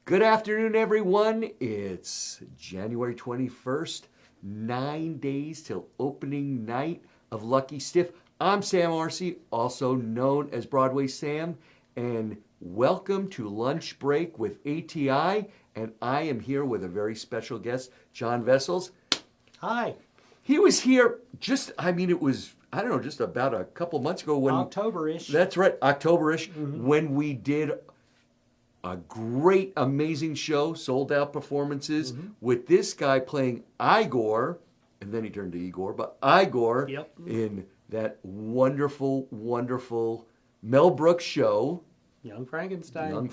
Good afternoon, everyone. It's January 21st, 9 days till opening night of Lucky Stiff. I'm Sam Arce, also known as Broadway Sam, and welcome to Lunch Break with ATI, and I am here with a very special guest, John Vessels. Hi. He was here just about a couple months ago when... October-ish. That's right, October-ish, when we did a great, amazing show, sold-out performances with this guy playing Igor, and then he turned to Igor, but Igor in that wonderful, wonderful Mel Brooks show. Young Frankenstein.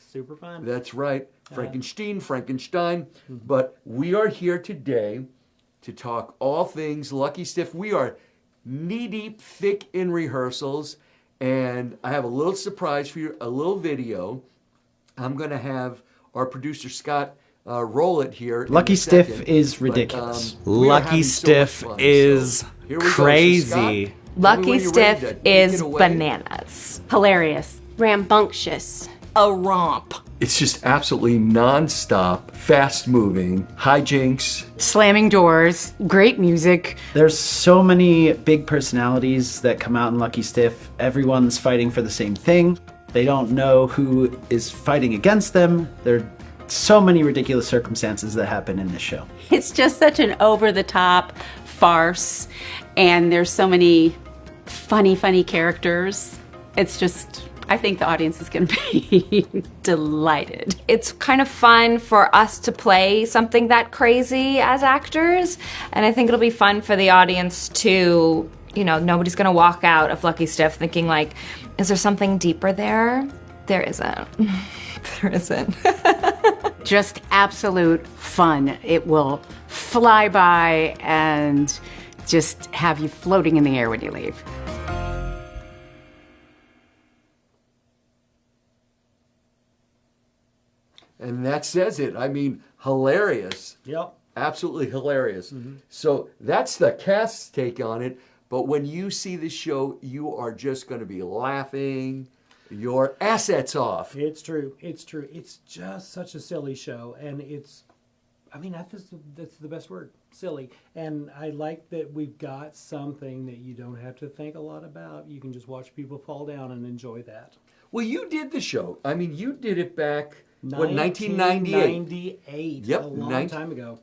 Super fun. That's right. Frankenstein. But we are here today to talk all things Lucky Stiff. We are knee-deep, thick in rehearsals, and I have a little surprise for you, a little video. I'm going to have our producer, Scott, roll it here. Lucky Stiff is ridiculous. Lucky Stiff is crazy. Lucky Stiff is bananas. Hilarious. Rambunctious. A romp. It's just absolutely non-stop, fast-moving, hijinks. Slamming doors. Great music. There's so many big personalities that come out in Lucky Stiff. Everyone's fighting for the same thing. They don't know who is fighting against them. There are so many ridiculous circumstances that happen in this show. It's just such an over-the-top farce, and there's so many funny characters. It's just, I think the audience is going to be delighted. It's kind of fun for us to play something that crazy as actors, and I think it'll be fun for the audience to, nobody's going to walk out of Lucky Stiff thinking like, is there something deeper there? There isn't. There isn't. Just absolute fun. It will fly by and just have you floating in the air when you leave. And that says it. I mean, hilarious. Yep. Absolutely hilarious. So that's the cast's take on it. But when you see the show, you are just going to be laughing your assets off. It's true. It's just such a silly show. And that's the best word, silly. And I like that we've got something that you don't have to think a lot about. You can just watch people fall down and enjoy that. Well, you did the show. I mean, you did it back, 1998. Yep. A long time ago.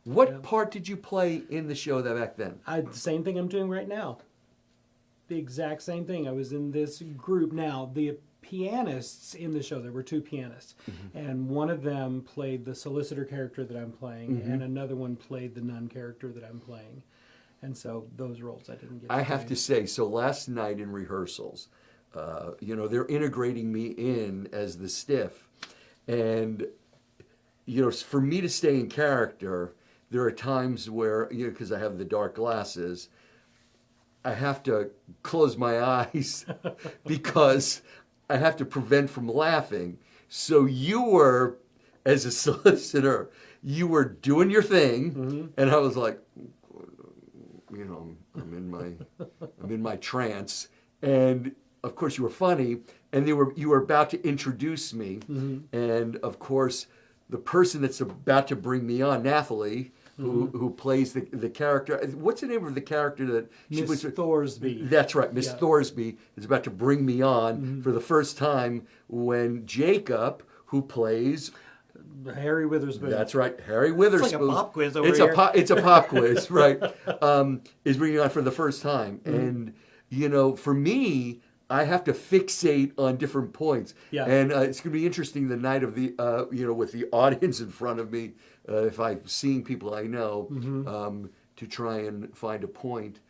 What part did you play in the show back then? The same thing I'm doing right now. The exact same thing. I was in this group. Now, the pianists in the show, there were two pianists, and one of them played the solicitor character that I'm playing, and another one played the nun character that I'm playing. And so those roles I didn't get to I have to say, so last night in rehearsals, they're integrating me in as the Stiff. And, for me to stay in character, there are times where, because I have the dark glasses, I have to close my eyes because I have to prevent from laughing. So you were, as a solicitor, you were doing your thing, and I was like, I'm in my trance, and of course you were funny, and you were about to introduce me, and of course the person that's about to bring me on, Nathalie, who plays the character. What's the name of the character that Miss Thorsby? That's right, Miss Thorsby is about to bring me on for the first time when Jacob, who plays Harry Witherspoon. That's right, Harry Witherspoon. It's like a pop quiz over here. It's a pop quiz, right? Is bringing on for the first time, and for me, I have to fixate on different points. Yeah. And it's going to be interesting the night of the, with the audience in front of me, if I'm seeing people I know, to try and find a point.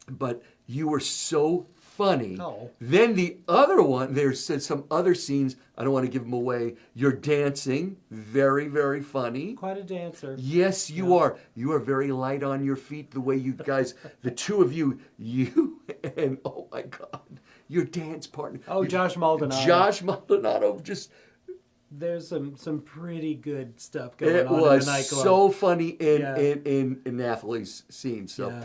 But you were so funny. Oh. Then the other one, there's some other scenes, I don't want to give them away. You're dancing, very, very funny. Quite a dancer. Yes, you are. You are very light on your feet, the way you guys, the two of you and, oh my God, your dance partner. Oh, Josh Maldonado. Josh Maldonado, just... There's some pretty good stuff going on in the nightclub. It was so funny in Nathalie's scene. So,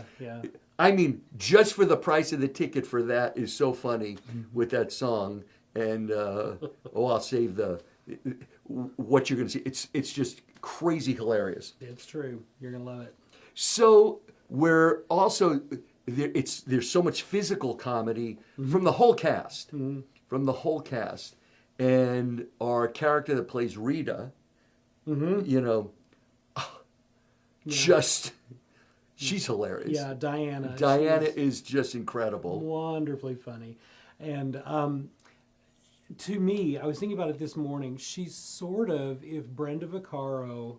I mean, just for the price of the ticket for that is so funny with that song. And, I'll save the... what you're going to see. It's just crazy hilarious. It's true. You're gonna love it. So we're also there's so much physical comedy from the whole cast, and our character that plays Rita, you know, just she's hilarious. Yeah, Diana. Diana she's is just incredible. wonderfully funny, and to me, I was thinking about it this morning. She's sort of if Brenda Vaccaro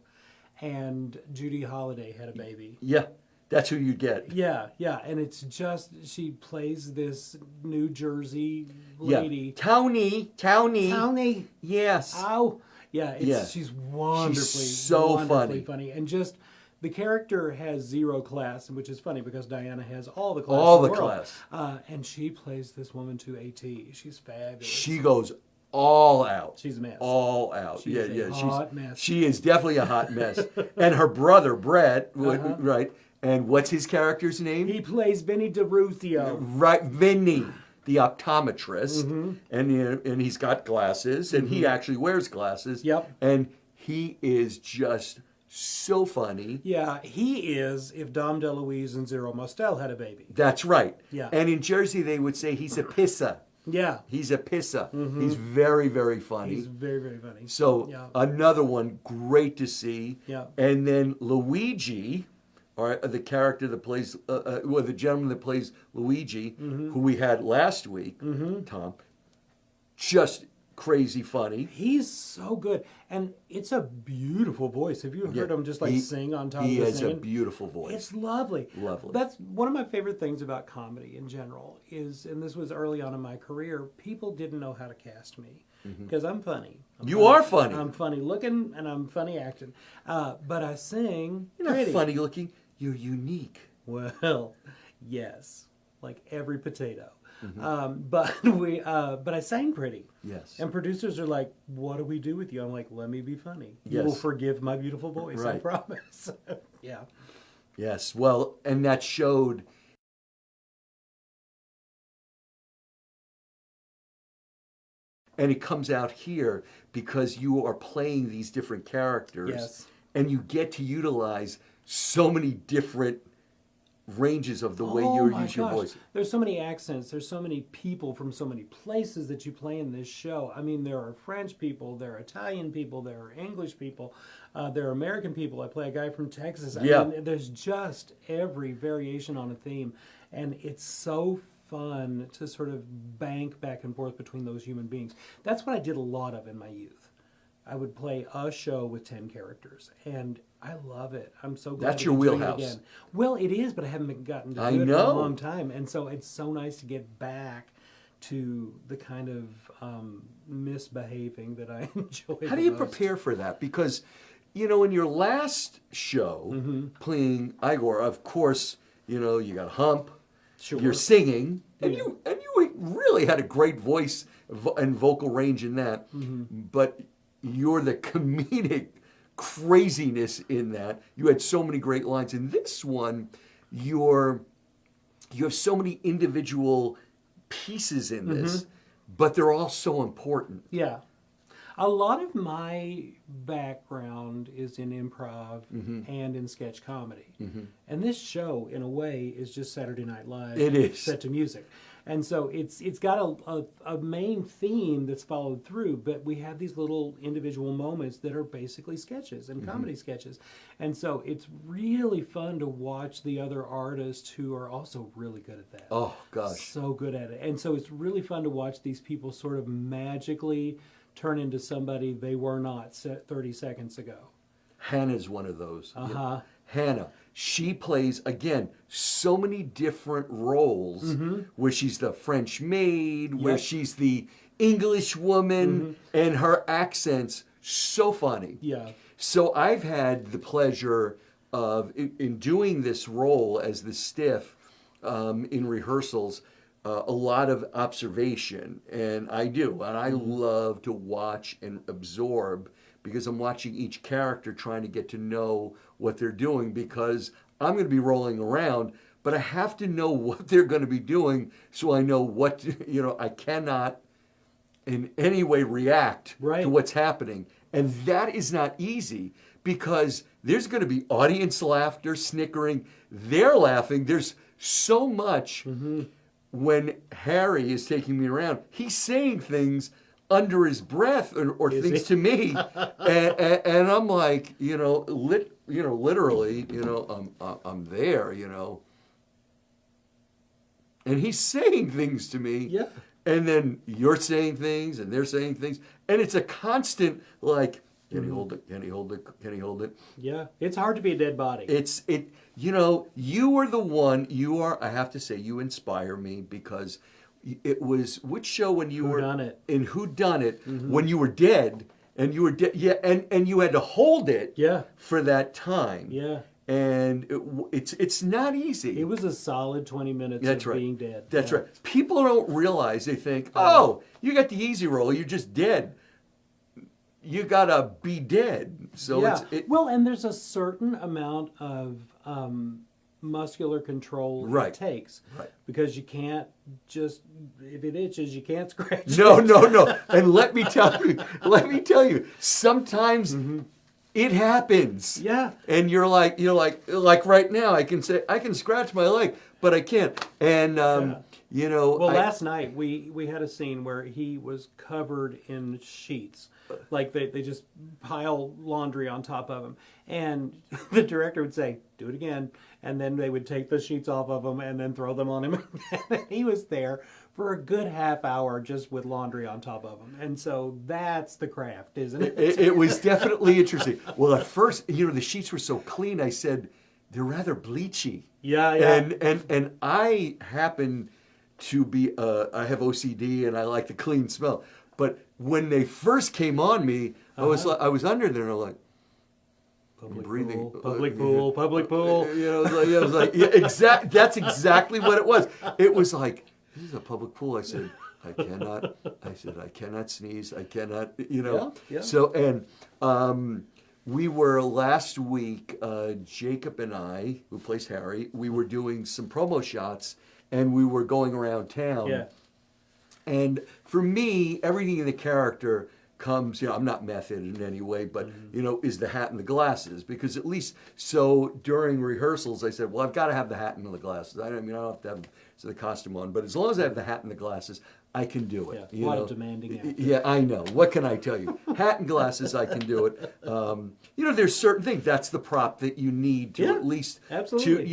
and Judy Holliday had a baby. Yeah, that's who you get. Yeah, and it's just she plays this New Jersey Yeah, lady. Townie. Townie. Yes. Ow. Yeah, Yeah. wonderfully, so wonderfully funny. and just the character has zero class, which is funny because Diana has all the class. All in the world. class. And she plays this woman to AT. She's fabulous. She goes all out. She's a mess. All out. She's a hot mess. She is definitely a hot mess. And her brother Brett, right? And what's his character's name? He plays Vinny DeRusio. Right, Vinny, the optometrist, and he's got glasses, and he actually wears glasses. Yep. And he is just so funny. Yeah, he is if Dom DeLuise and Zero Mostel had a baby. That's right. Yeah. And in Jersey, they would say he's a pissa. Yeah. He's a pissa. He's very, very funny. He's very, very funny. So Yeah. another one, great to see. Yeah. And then Luigi, or the character that plays, the gentleman that plays Luigi, who we had last week, Tom, just crazy funny. He's so good, and it's a beautiful voice. Have you heard him just sing on top of the He has a singing? beautiful voice. It's lovely. Lovely. That's one of my favorite things about comedy in general is, and this was early on in my career, people didn't know how to cast me because I'm funny. You are funny. I'm funny looking and I'm funny acting, but I sing You're not pretty. funny looking. You're unique. Well, yes, like every potato. But I sang pretty. Yes. And producers are like, "What do we do with you?" I'm like, "Let me be funny. You Yes. will forgive my beautiful voice. I Right. promise." Yeah. Yes. Well, and that showed. And it comes out here because you are playing these different characters. Yes. And you get to utilize so many different ranges of the way you use your voice. There's so many accents. There's so many people from so many places that you play in this show. I mean, there are French people, there are Italian people, there are English people, there are American people. I play a guy from Texas. I mean, there's just every variation on a theme. And it's so fun to sort of bank back and forth between those human beings. That's what I did a lot of in my youth. I would play a show with 10 characters, and I love it. I'm so glad That's to your be doing wheelhouse. it again. Well, it is, but I haven't gotten to do I it for a know. long time, and so it's so nice to get back to the kind of misbehaving that I enjoy. How do you prepare for that? Because, you know, in your last show, playing Igor, of course, you know, you got Hump, Sure. you're singing, and you really had a great voice and vocal range in that. But you're the comedic craziness in that. You had so many great lines. In this one, you have so many individual pieces in this, but they're all so important. Yeah. A lot of my background is in improv and in sketch comedy. And this show, in a way, is just Saturday Night Live It is. set to music. And so it's got a main theme that's followed through, but we have these little individual moments that are basically sketches and comedy sketches. And so it's really fun to watch the other artists who are also really good at that. Oh, gosh. So good at it. And so it's really fun to watch these people sort of magically turn into somebody they were not 30 seconds ago. Hannah's one of those. Uh-huh. Hannah, she plays, again, so many different roles where she's the French maid, where Yep. she's the English woman, and her accent's so funny. Yeah. So I've had the pleasure of, in doing this role as the stiff in rehearsals, a lot of observation, and I do, and I love to watch and absorb because I'm watching each character trying to get to know what they're doing because I'm going to be rolling around, but I have to know what they're going to be doing so I know what, I cannot in any way react Right. to what's happening. And that is not easy because there's going to be audience laughter, snickering. They're laughing. There's so much when Harry is taking me around. He's saying things under his breath or things to me. and I'm like, literally, I'm there, And he's saying things to me. Yeah. And then you're saying things and they're saying things. And it's a constant, like, can he hold it? Can he hold it? Can he hold it? Yeah. It's hard to be a dead body. You are the one, I have to say, you inspire me because it was, which show when you were Whodunit. in Whodunit, when you were dead, and you were dead, yeah, and you had to hold it Yeah. for that time. Yeah. And it's not easy. It was a solid 20 minutes That's of right. being dead. That's Yeah. right. People don't realize, they think, oh, you got the easy roll, you're just dead. You gotta be dead. So Yeah. it's Well, and there's a certain amount of muscular control Right. it takes. Right. Because you can't just, if it itches, you can't scratch no, it. no. And let me tell you, sometimes it happens. Yeah. And you're like right now, I can scratch my leg, but I can't. And Well, last night we had a scene where he was covered in sheets. Like they just pile laundry on top of him. And the director would say, do it again. And then they would take the sheets off of him and then throw them on him. And he was there for a good half hour just with laundry on top of him. And so that's the craft, isn't it? it was definitely interesting. Well, at first, the sheets were so clean, I said, they're rather bleachy. Yeah. And I happen to be, I have OCD and I like the clean smell. But when they first came on me, I was under there and I'm like, Public breathing. pool, public pool, public pool. It was like that's exactly what it was. It was like, this is a public pool. I said, I cannot sneeze. I cannot, Yeah. So, and we were last week, Jacob and I, who plays Harry, we were doing some promo shots and we were going around town. Yeah. And for me, everything in the character comes, I'm not method in any way, but, is the hat and the glasses. Because at least, so during rehearsals, I said, well, I've got to have the hat and the glasses. I don't have to have the costume on. But as long as I have the hat and the glasses, I can do it. Yeah, a lot of demanding actors. Yeah, I know. What can I tell you? Hat and glasses, I can do it. There's certain things. That's the prop that you need to at least absolutely.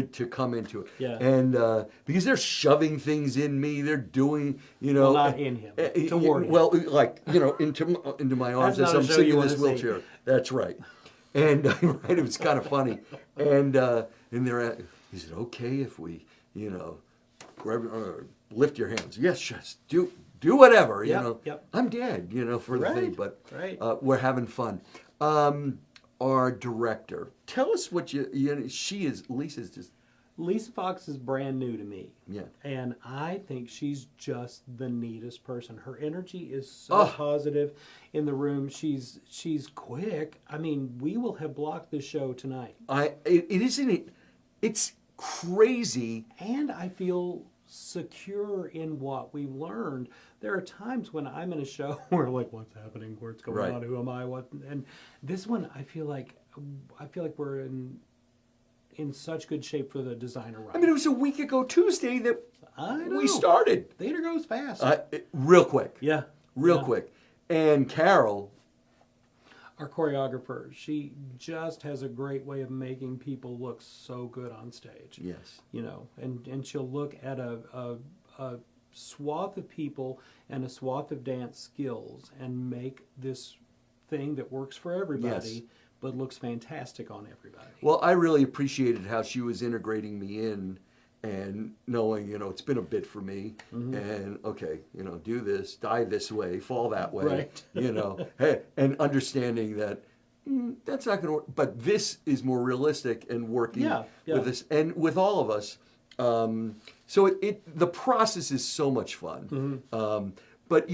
to come into it. Yeah. And because they're shoving things in me, they're doing, Well, not in him. Toward him. Well, into my arms That's as not a I'm show sitting you in wanna this see. wheelchair. That's right. And it was kind of funny. And they're he said, okay, if we, grab, lift your hands. Yes, just do whatever, Yep. I'm dead, for the thing, but we're having fun. Our director, tell us what Lisa's just, Lisa Fox is brand new to me. Yeah. And I think she's just the neatest person. Her energy is so positive in the room. She's quick. I mean, we will have blocked this show tonight. It's crazy. And I feel secure in what we've learned. There are times when I'm in a show where like, what's happening? What's going on? Who am I? What? And this one, I feel like we're in such good shape for the designer run. I mean, it was a week ago Tuesday that I know. we started. Theater goes fast. Real quick. Yeah. Real quick. And Carol, our choreographer, she just has a great way of making people look so good on stage. yes. And she'll look at a swath of people and a swath of dance skills and make this thing that works for everybody, Yes. but looks fantastic on everybody. Well, I really appreciated how she was integrating me in and knowing, it's been a bit for me. And, okay, do this, die this way, fall that way. Right. Hey, and understanding that that's not going to work. But this is more realistic and working with us and with all of us. So the process is so much fun. But,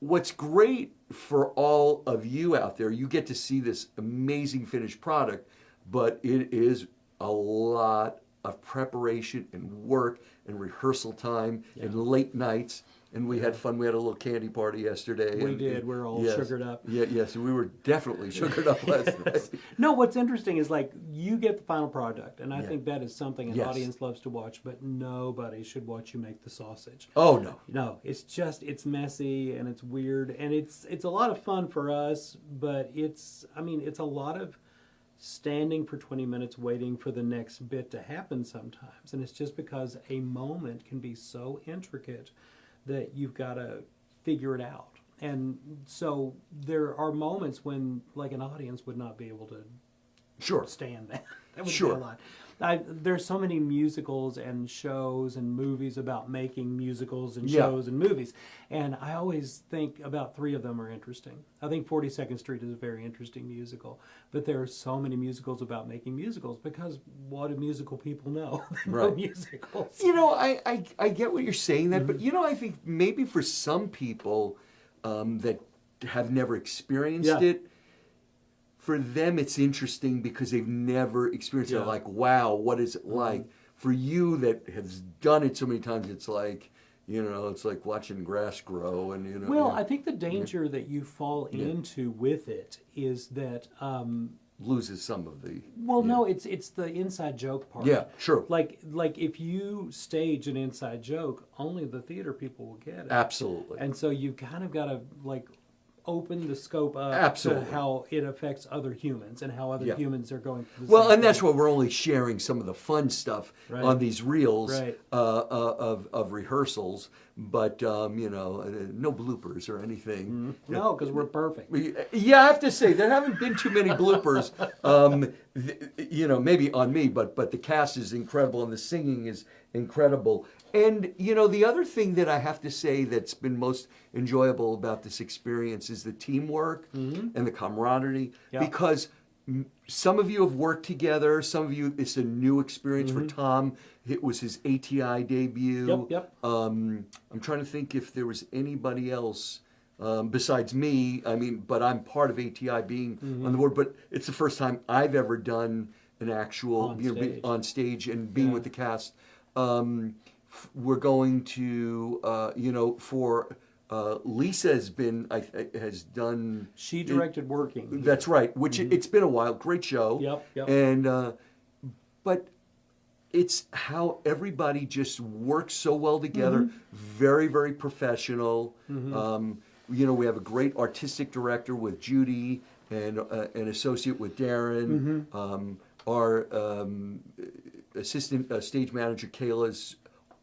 what's great for all of you out there, you get to see this amazing finished product, but it is a lot of preparation and work and rehearsal time and late nights. and we had fun. We had a little candy party yesterday. We did. We're all sugared up. Yeah, yes, we were definitely sugared up last night. No, what's interesting is like you get the final product, and I think that is something an Yes. audience loves to watch, but nobody should watch you make the sausage. Oh no. No, it's messy and it's weird and it's a lot of fun for us, but it's a lot of standing for 20 minutes waiting for the next bit to happen sometimes, and it's just because a moment can be so intricate that you've got to figure it out. And so there are moments when like an audience would not be able to Sure. stand that. That would Sure. be a lot. There's so many musicals and shows and movies about making musicals and Yeah. shows and movies. And I always think about 3 of them are interesting. I think 42nd Street is a very interesting musical. But there are so many musicals about making musicals because what do musical people know? They know Right. musicals. You know, I get what you're saying that, but you know, I think maybe for some people that have never experienced Yeah. it, for them it's interesting because they've never experienced it. Yeah. Like, wow, what is it like? For you that has done it so many times, it's like, you know, it's like watching grass grow, and you know. Well, yeah. I think the danger that you fall into with it is that Loses some of the. well, no, it's the inside joke part. Yeah, sure. Like if you stage an inside joke, only the theater people will get it. Absolutely. And so you kind of got to like open the scope up Absolutely. to how it affects other humans and how other Yeah. humans are going through the Well, same and that's thing. why we're only sharing some of the fun stuff Right. on these reels Right. of rehearsals, but you know, no bloopers or anything. No, because we're perfect. Yeah, I have to say there haven't been too many bloopers. You know, maybe on me, but the cast is incredible and the singing is incredible. And you know, the other thing that I have to say that's been most enjoyable about this experience is the teamwork and the camaraderie, Yeah. because some of you have worked together. Some of you, it's a new experience for Tom. It was his ATI debut. Yep. I'm trying to think if there was anybody else besides me. I mean, but I'm part of ATI being on the board. But it's the first time I've ever done an actual On you know, stage. on stage and being Yeah. with the cast. We're going to you know, for Lisa has done. She directed Working. That's right. Which it's been a while. Great show. Yep. And but it's how everybody just works so well together. Very, very professional. You know, we have a great artistic director with Judy and an associate with Darren. Our assistant stage manager Kayla's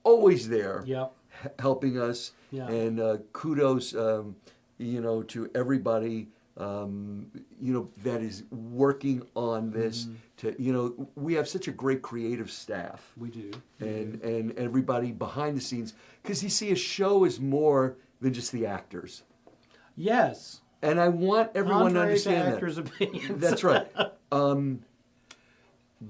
always there. Yep. Helping us. Yeah. And kudos, you know, to everybody, you know, that is working on this. To, you know, we have such a great creative staff. We do. And everybody behind the scenes, because you see, a show is more than just the actors. Yes. And I want everyone to Contrary understand that. actors' opinions. That's right.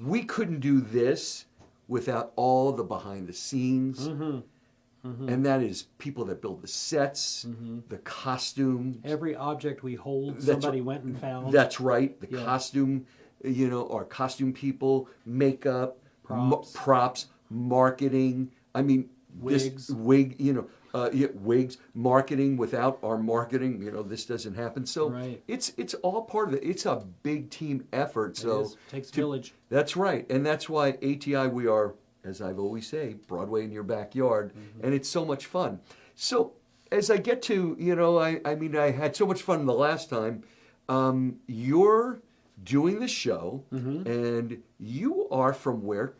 We couldn't do this without all the behind the scenes. And that is people that build the sets, the costume. Every object we hold, That's somebody went and found. That's right. The Yeah. costume, you know, our costume people, makeup, Props. marketing. I mean, Wigs. this wig, you know, wigs, marketing. Without our marketing, you know, this doesn't happen. So Right. it's all part of it. It's a big team effort. So is. Takes a village. That's right, and that's why ATI, we are, as I've always say, Broadway in your backyard, and it's so much fun. So as I get to, you know, I mean, I had so much fun the last time. You're doing the show, and you are from where?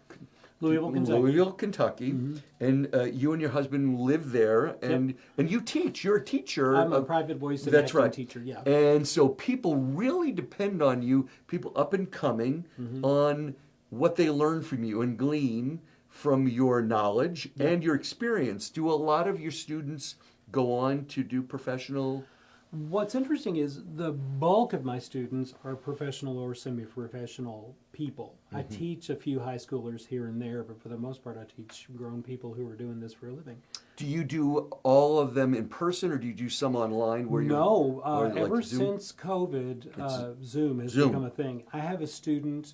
Louisville, Kentucky. Louisville, Kentucky, and you and your husband live there, and you teach. You're a teacher. I'm a private voice and That's acting right. teacher, yeah. And so people really depend on you, people up and coming, on what they learn from you and glean from your knowledge and your experience. Do a lot of your students go on to do professional? What's interesting is the bulk of my students are professional or semi-professional people. I teach a few high schoolers here and there, but for the most part I teach grown people who are doing this for a living. Do you do all of them in person, or do you do some online? Where No, or like ever Zoom? since COVID, Zoom has Zoom. become a thing. I have a student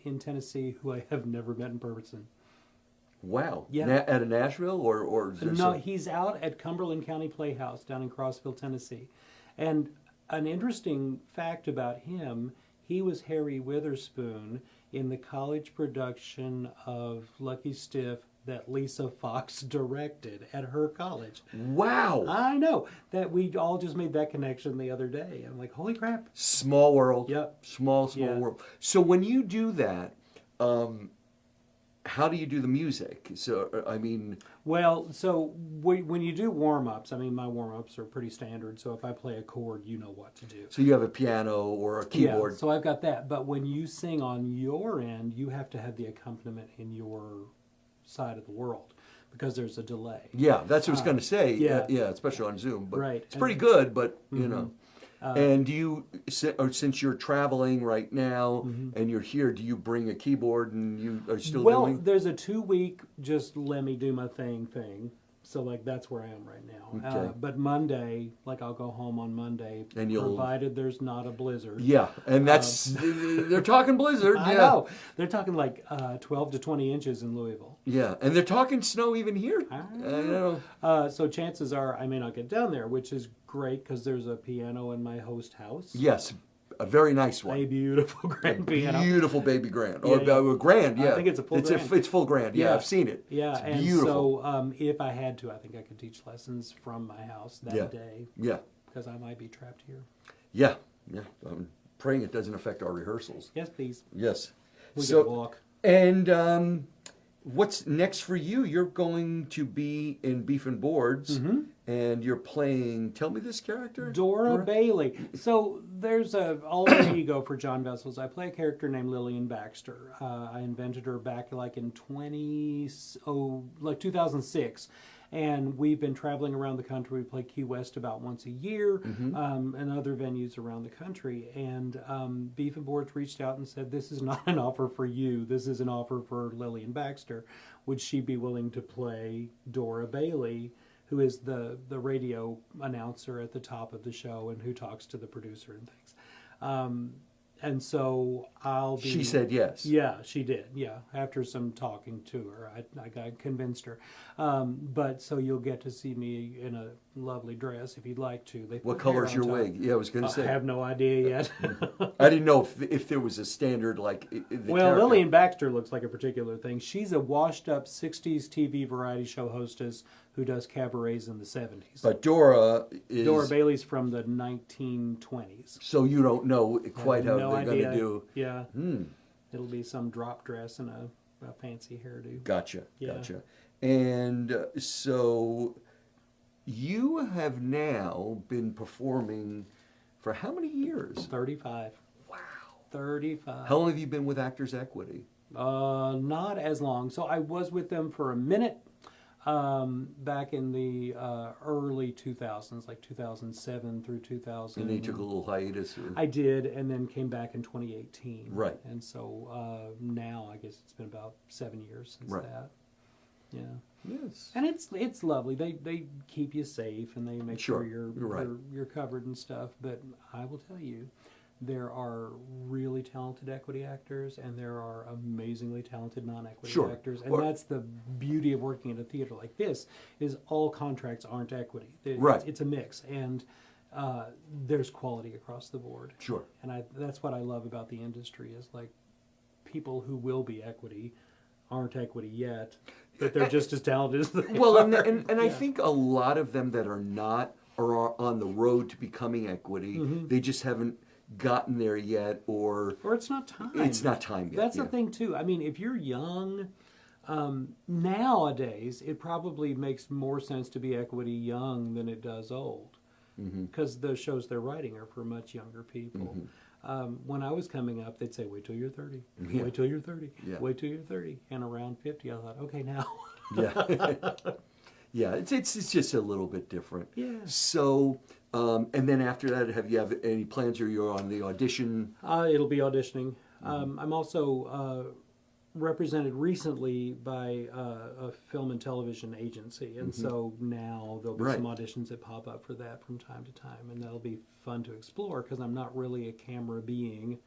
in Tennessee who I have never met in person. Wow. Yeah. Out of Nashville or is there No, some- he's out at Cumberland County Playhouse down in Crossville, Tennessee. And an interesting fact about him, he was Harry Witherspoon in the college production of Lucky Stiff that Lisa Fox directed at her college. Wow. I know that we all just made that connection the other day. I'm like, holy crap. Small world. Yep. Small Yeah. world. So when you do that, how do you do the music? So, I mean, Well, so when you do warm-ups, I mean, my warm-ups are pretty standard. So if I play a chord, you know what to do. so you have a piano or a keyboard. Yeah, so I've got that. But when you sing on your end, you have to have the accompaniment in your side of the world because there's a delay. Yeah, that's what I was going to say. yeah. Yeah, especially on Zoom. But Right. it's pretty good, but, you know. And do you, since you're traveling right now and you're here, do you bring a keyboard and you are still Well, doing? there's a 2-week just let me do my thing. So like that's where I am right now. Okay. But Monday, like I'll go home on Monday, And you'll- provided there's not a blizzard. Yeah, and that's, they're talking blizzard. I yeah. know they're talking like 12 to 20 inches in Louisville. Yeah, and they're talking snow even here. I know. So chances are I may not get down there, which is great because there's a piano in my host house. Yes, a very nice A one. beautiful grand piano. Beautiful baby grand. Or Yeah, yeah. a grand, yeah. I think it's a full grand. It's full grand, yeah, Yeah. I've seen it. Yeah, It's and beautiful. so if I had to, I think I could teach lessons from my house that Yeah. day Yeah, because I might be trapped here. yeah, yeah. I'm praying it doesn't affect our rehearsals. Yes, please. Yes. We So, can walk. and what's next for you? You're going to be in Beef and Boards, and you're playing, tell me this character? Dora Bailey. So there's a alter ego for John Vessels. I play a character named Lillian Baxter. I invented her back like in 2006. And we've been traveling around the country. We play Key West about once a year and other venues around the country. And Beef and Boards reached out and said, this is not an offer for you. This is an offer for Lillian Baxter. Would she be willing to play Dora Bailey, who is the radio announcer at the top of the show and who talks to the producer and things? And so I'll be... She said yes. Yeah, she did. Yeah, after some talking to her, I got convinced her. But so you'll get to see me in a lovely dress if you'd like to. They What put color's hair your on top. wig? Yeah, I was going to I say. have no idea yet. I didn't know if there was a standard like. Well, Lillian Baxter looks like a particular thing. She's a washed-up '60s TV variety show hostess who does cabarets in the '70s. But Dora is. Dora Bailey's from the 1920s. So you don't know quite how no they're going idea. to do. Yeah, Hmm. it'll be some drop dress and a fancy hairdo. Gotcha. Yeah. Gotcha. And so you have now been performing for how many years? 35. Wow. 35. How long have you been with Actors Equity? Not as long. So I was with them for a minute back in the early 2000s, like 2007 through 2000. And they took a little hiatus? Or? I did, and then came back in 2018. Right. And so now I guess it's been about 7 years since Right. that. Yeah. Yes. And it's lovely. They keep you safe and they make Sure. sure you're Right. you're covered and stuff. But I will tell you, there are really talented equity actors and there are amazingly talented non-equity Sure. actors, and Or- that's the beauty of working at a theater like this. Is all contracts aren't equity. Right. It's a mix, and there's quality across the board. Sure. And that's what I love about the industry is like people who will be equity aren't equity yet, but they're just as talented as they Well, are. and I Yeah. think a lot of them that are not are on the road to becoming equity. Mm-hmm. They just haven't gotten there yet, or Or it's not time. it's not time yet. That's yeah. the thing too. I mean, if you're young, nowadays it probably makes more sense to be equity young than it does old, because the shows they're writing are for much younger people. When I was coming up, they'd say, "Wait till you're 30. Yeah. Wait till you're 30. Yeah. Wait till you're 30." And around 50, I thought, "Okay, now." Yeah. Yeah, it's just a little bit different. Yeah. So, and then after that, have you any plans, or you're on the audition? It'll be auditioning. I'm also represented recently by a film and television agency, and so now there'll be Right. some auditions that pop up for that from time to time, and that'll be fun to explore because I'm not really a camera being.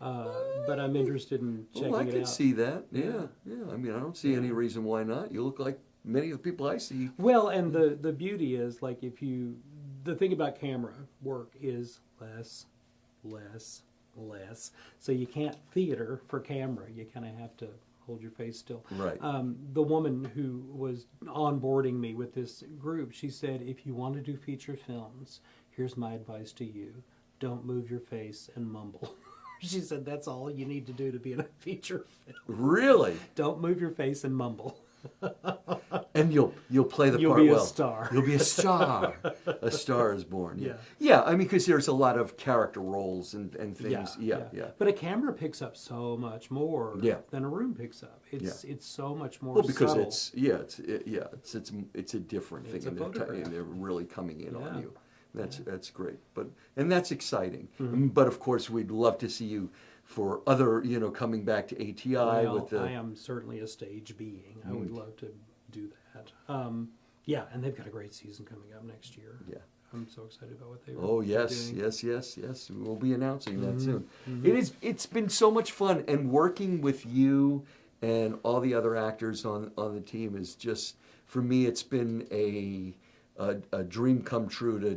but I'm interested in checking Oh, I it could out. see that. Yeah. I mean, I don't see any reason why not. You look like many of the people I see. Well, and the beauty is, like, the thing about camera work is less. So you can't theater for camera. You kind of have to hold your face still. Right. The woman who was onboarding me with this group, she said, if you want to do feature films, here's my advice to you. Don't move your face and mumble. She said, that's all you need to do to be in a feature film. Really? Don't move your face and mumble. And you'll play the You'll part be a well. star. You'll be a star. A star is born. Yeah. Yeah, I mean, because there's a lot of character roles and things. Yeah. But a camera picks up so much more than a room picks up. It's so much more Well, because subtle. it's a different It's thing, a photograph. and they're really coming in on Yeah. you. That's great, and that's exciting. But of course, we'd love to see you for other, coming back to ATI Well, with the. I am certainly a stage being. I would love to do that. And they've got a great season coming up next year. Yeah. I'm so excited about what they Oh are yes, doing. yes. We'll be announcing that soon. It's been so much fun, and working with you and all the other actors on the team is just, for me, it's been a dream come true to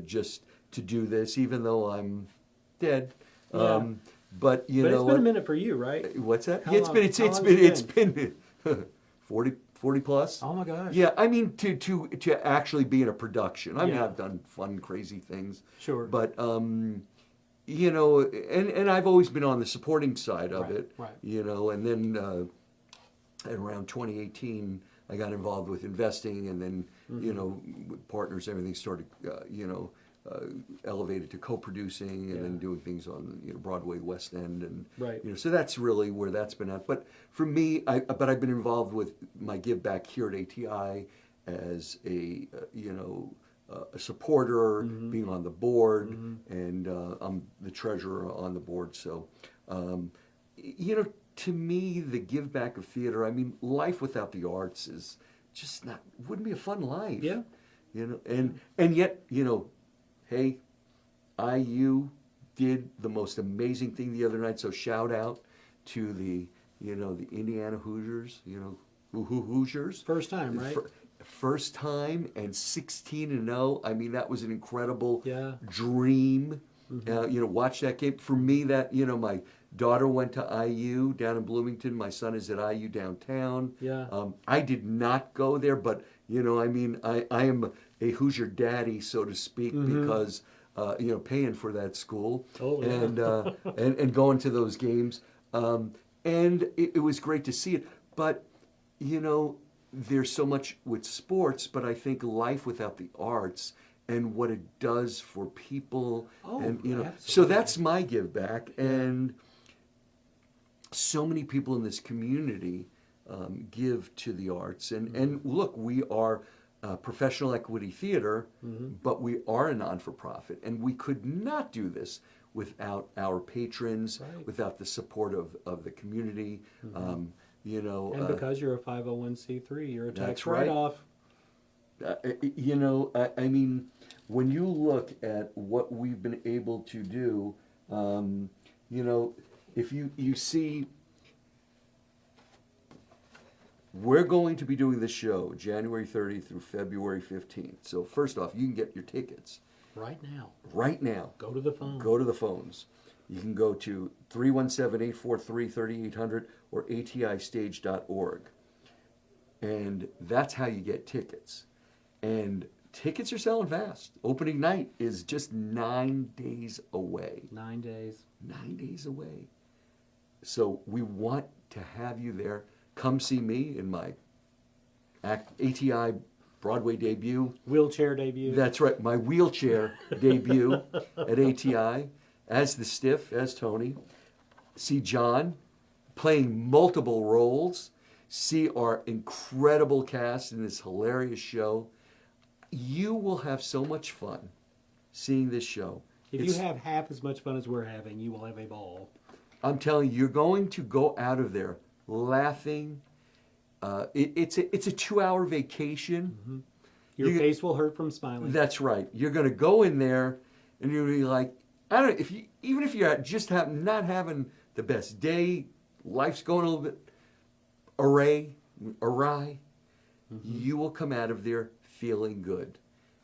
do this, even though I'm dead. Yeah. But you But know it's been a minute for you, right? What's that? How Yeah, long- how long it's has been 40 plus. Oh my gosh. Yeah, I mean to actually be in a production. I mean, Yeah. I've done fun, crazy things. Sure. But and I've always been on the supporting side of Right, it. right. And then around 2018, I got involved with investing, and then with partners, everything started elevated to co-producing, and then doing things on Broadway, West End, and Right. so that's really where that's been at. But for me, I've been involved with my give back here at ATI as a supporter, being on the board, and I'm the treasurer on the board. So, to me, the give back of theater, I mean, life without the arts is just wouldn't be a fun life. Yeah. And yet, hey, IU did the most amazing thing the other night. So shout out to the Indiana Hoosiers, Hoosiers. First time, right? First time, and 16-0. I mean, that was an incredible dream. Watch that game. For me, that my daughter went to IU down in Bloomington. My son is at IU downtown. Yeah. I did not go there, but I am a Hoosier daddy, so to speak, because paying for that school and going to those games, and it was great to see it. But there's so much with sports, but I think life without the arts and what it does for people, and so absolutely. that's my give back. And so many people in this community give to the arts, and look, we are professional equity theater, but we are a non-for-profit, and we could not do this without our patrons, without the support of the community. And because you're a 501c3, you're a tax write-off. I mean, when you look at what we've been able to do, if you see, we're going to be doing this show January 30th through February 15th. So first off, you can get your tickets Right now. right now. Go to the phone. Go to the phones. You can go to 317-843-3800 or atistage.org. And that's how you get tickets. And tickets are selling fast. Opening night is just 9 days away. 9 days. 9 days away. So we want to have you there. Come see me in my ATI Broadway debut. Wheelchair debut. That's right, my wheelchair debut at ATI as the Stiff, as Tony. See John playing multiple roles. See our incredible cast in this hilarious show. You will have so much fun seeing this show. If you have half as much fun as we're having, you will have a ball. I'm telling you, you're going to go out of there laughing. It's a 2-hour vacation. Your face will hurt from smiling. That's right. You're going to go in there, and you're going to be like, I don't know, even if you're just not having the best day, life's going a little bit awry, you will come out of there feeling good.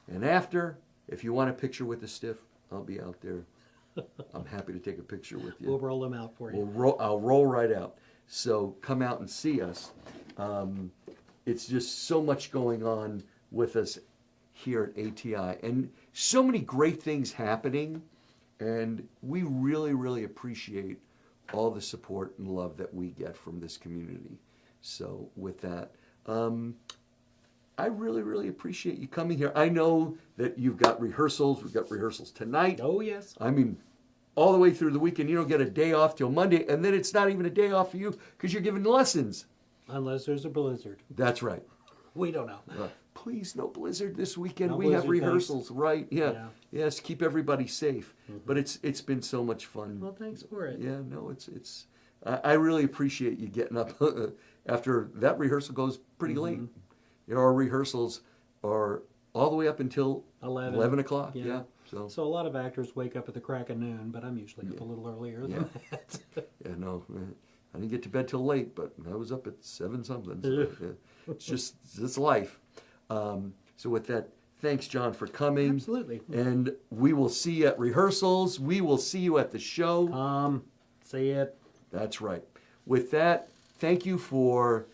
And after, if you want a picture with the Stiff, I'll be out there. I'm happy to take a picture with you. We'll roll them out for you. I'll roll right out. So come out and see us. It's just so much going on with us here at ATI, and so many great things happening. And we really, really appreciate all the support and love that we get from this community. So with that, I really, really appreciate you coming here. I know that you've got rehearsals. We've got rehearsals tonight. Oh, yes. I mean, all the way through the weekend. You don't get a day off till Monday, and then it's not even a day off for you because you're giving lessons. Unless there's a blizzard. That's right. We don't know. Please, no blizzard this weekend. No We have blizzard, rehearsals, thanks. right? Yeah. Yeah. Yes, keep everybody safe. But it's been so much fun. Well, thanks for it. Yeah, no, it's. I really appreciate you getting up after that rehearsal goes pretty late. You know, our rehearsals are all the way up until 11 o'clock. Yeah. So a lot of actors wake up at the crack of noon, but I'm usually up a little earlier than that. Yeah, no, I didn't get to bed till late, but I was up at 7 something. So, yeah, it's life. So with that, thanks, John, for coming. Absolutely. And we will see you at rehearsals. We will see you at the show. See it. That's right. With that, thank you for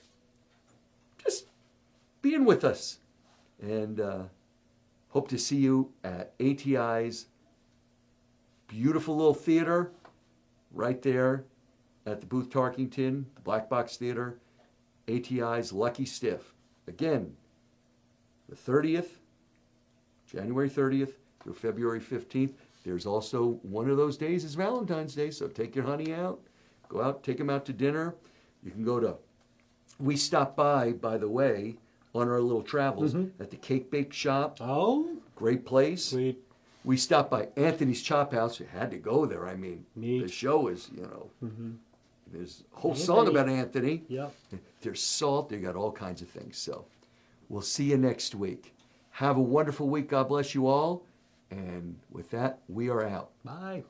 just being with us. And hope to see you at ATI's beautiful little theater right there at the Booth Tarkington, the Black Box Theater, ATI's Lucky Stiff. Again, the 30th, January 30th through February 15th. There's also one of those days is Valentine's Day, so take your honey out. Go out, take them out to dinner. You can go to, we stopped by the way, on our little travels at the Cake Bake Shop. Oh, Great place. sweet. We stopped by Anthony's Chop House. We had to go there. I mean, Neat. the show is, there's a whole song about Anthony. Yep. There's salt. They got all kinds of things. So we'll see you next week. Have a wonderful week. God bless you all. And with that, we are out. Bye.